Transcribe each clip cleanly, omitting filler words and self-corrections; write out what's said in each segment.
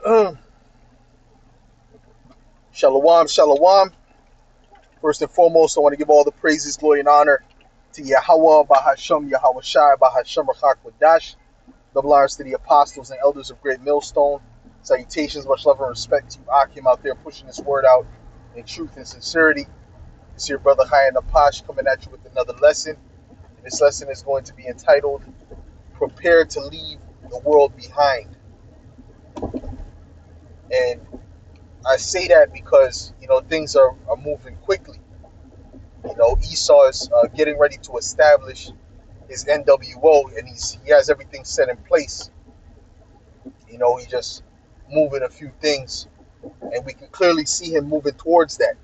Shalom, shalom. First and foremost, I want to give all the praises, glory, and honor to Yahweh, Bahasham, Yahweh Shai, Bahasham, Rachak Wadash. Double honors to the apostles and elders of Great Millstone. Salutations, much love and respect to you, Akim, out there pushing this word out in truth and sincerity. It's your brother Chayan Apash coming at you with another lesson. And this lesson is going to be entitled, Prepare to Leave the World Behind. And I say that because, things are moving quickly. Esau is getting ready to establish his NWO, and he has everything set in place. He's just moving a few things, and we can clearly see him moving towards that.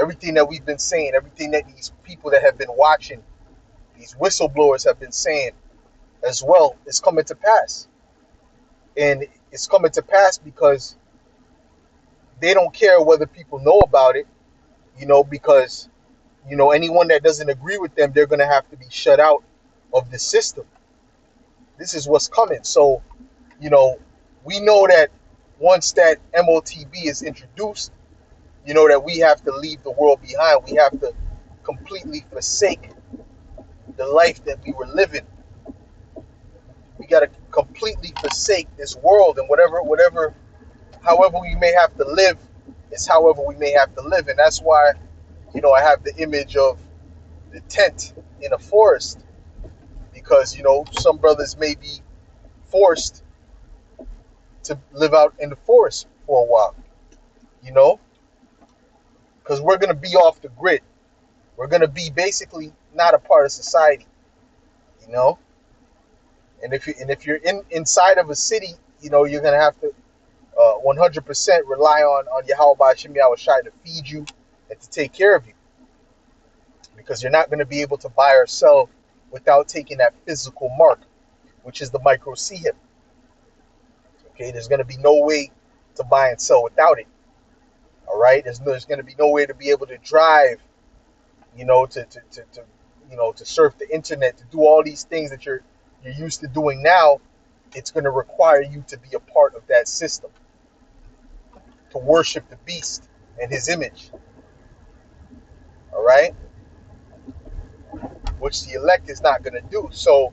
Everything that we've been saying, everything that these people that have been watching, these whistleblowers have been saying as well, is coming to pass. And it's coming to pass because they don't care whether people know about it, because anyone that doesn't agree with them, they're going to have to be shut out of the system. This is what's coming. So, we know that once that MOTB is introduced, that we have to leave the world behind. We have to completely forsake the life that we were living. We got to completely forsake this world, and however we may have to live, is however we may have to live. And that's why, I have the image of the tent in a forest, because, some brothers may be forced to live out in the forest for a while, because we're going to be off the grid. We're going to be basically not a part of society, and if you're inside of a city, you're going to have to 100% rely on Yahweh Ba'ashim Yahweh Shai to feed you and to take care of you, because you're not going to be able to buy or sell without taking that physical mark, which is the microchip. Okay, there's going to be no way to buy and sell without it. All right, there's going to be no way to be able to drive, to surf the internet, to do all these things that you're used to doing now. It's going to require you to be a part of that system, to worship the beast and his image. All right, which the elect is not going to do. So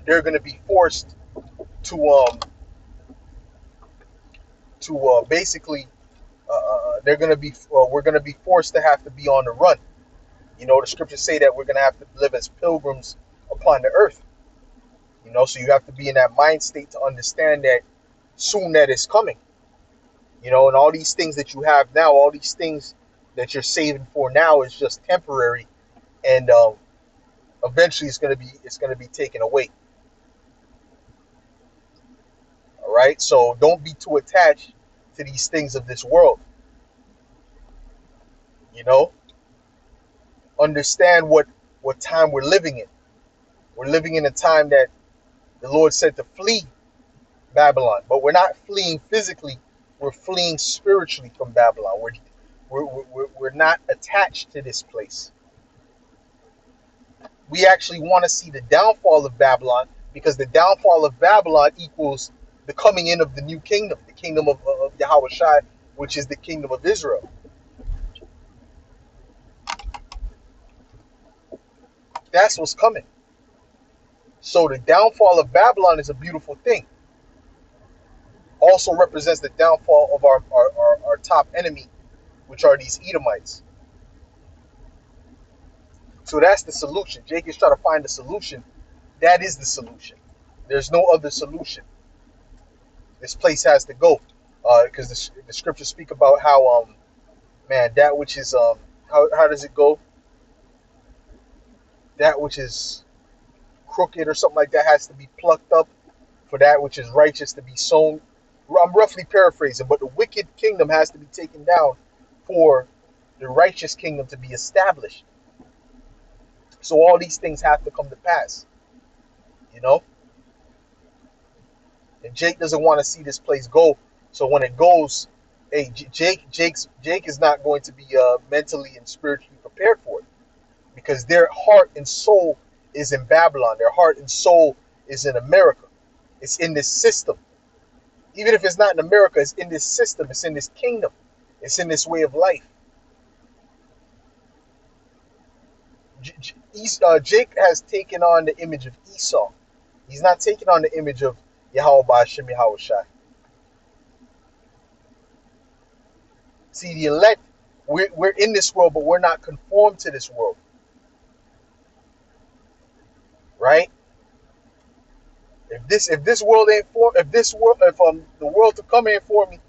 they're going to be forced to basically they're going to be we're going to be forced to have to be on the run. The scriptures say that we're going to have to live as pilgrims upon the earth. So you have to be in that mind state to understand that soon that is coming. And all these things that you have now, all these things that you're saving for now is just temporary, and eventually it's going to be taken away. All right, so don't be too attached to these things of this world. Understand what time we're living in. We're living in a time that the Lord said to flee Babylon, but we're not fleeing physically. We're fleeing spiritually from Babylon. We're not attached to this place. We actually want to see the downfall of Babylon, because the downfall of Babylon equals the coming in of the new kingdom, the kingdom of Yahweh Shai, which is the kingdom of Israel. That's what's coming. So the downfall of Babylon is a beautiful thing. Also represents the downfall of our top enemy, which are these Edomites. So that's the solution. Jake is trying to find the solution. That is the solution. There's no other solution. This place has to go, because the scriptures speak about how that which is how does it go? That which is crooked or something like that has to be plucked up for that which is righteous to be sown. I'm roughly paraphrasing, but the wicked kingdom has to be taken down for the righteous kingdom to be established. So all these things have to come to pass, And Jake doesn't want to see this place go. So when it goes, hey, Jake is not going to be mentally and spiritually prepared for it, because their heart and soul is in Babylon. Their heart and soul is in America. It's in this system. Even if it's not in America, it's in this system, it's in this kingdom, it's in this way of life. Jake has taken on the image of Esau. He's not taking on the image of Yahweh Ba'ashem Yahweh Shai. See, the elect, we're in this world, but we're not conformed to this world. Right? If this world ain't for, if this world, if the world to come ain't for me,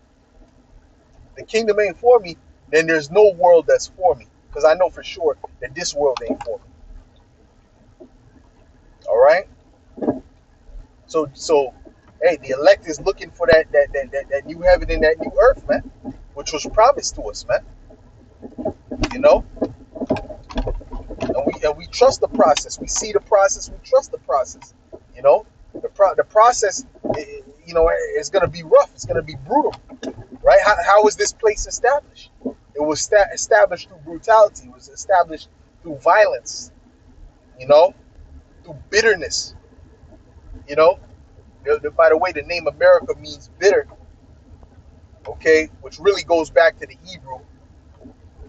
the kingdom ain't for me, then there's no world that's for me. Because I know for sure that this world ain't for me. All right. So, hey, the elect is looking for that new heaven and that new earth, man, which was promised to us, man. You know, and we trust the process. We see the process. We trust the process. You know, the process, you know, is going to be rough. It's going to be brutal, right? How was this place established? It was established through brutality. It was established through violence. You know, through bitterness. You know, by the way, the name America means bitter. Okay, which really goes back to the Hebrew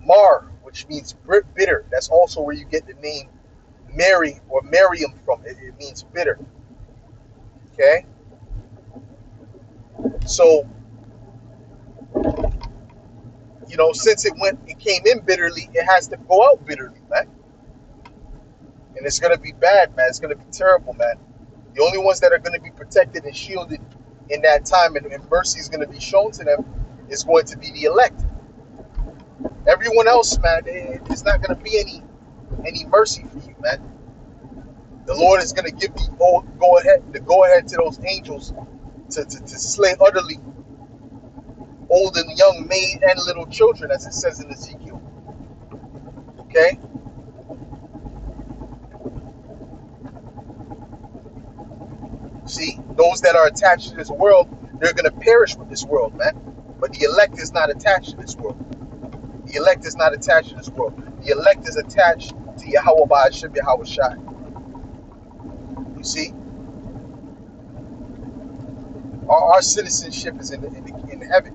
Mar, which means bitter. That's also where you get the name Mary or Miriam from. It means bitter. Okay, so you know, since it came in bitterly, it has to go out bitterly, man. And it's gonna be bad, man. It's gonna be terrible, man. The only ones that are gonna be protected and shielded in that time, and mercy is gonna be shown to them, is going to be the elect. Everyone else, man, it's not gonna be any mercy for you, man. The Lord is gonna give the go ahead to those angels to slay utterly old and young, maid and little children, as it says in Ezekiel. Okay? See, those that are attached to this world, they're going to perish with this world, man. But the elect is not attached to this world. The elect is not attached to this world. The elect is attached to Yahweh Ba'ashem Yahweh Shai. You see? Our citizenship is in heaven.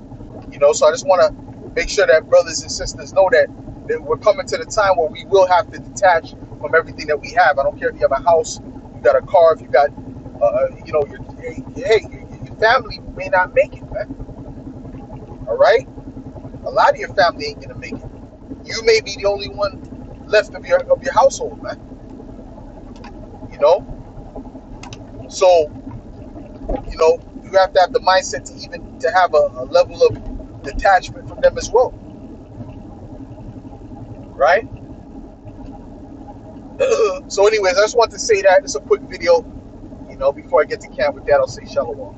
You know, so I just want to make sure that brothers and sisters know that we're coming to the time where we will have to detach from everything that we have. I don't care if you have a house, you got a car, if you got, you know, your family may not make it, man. All right? A lot of your family ain't gonna make it. You may be the only one left of your household, man. You know? So, you know, you have to have the mindset to have a level of detachment from them as well. Right? So anyways, I just want to say that. It's a quick video. You know, before I get to camp with that, I'll say shalom.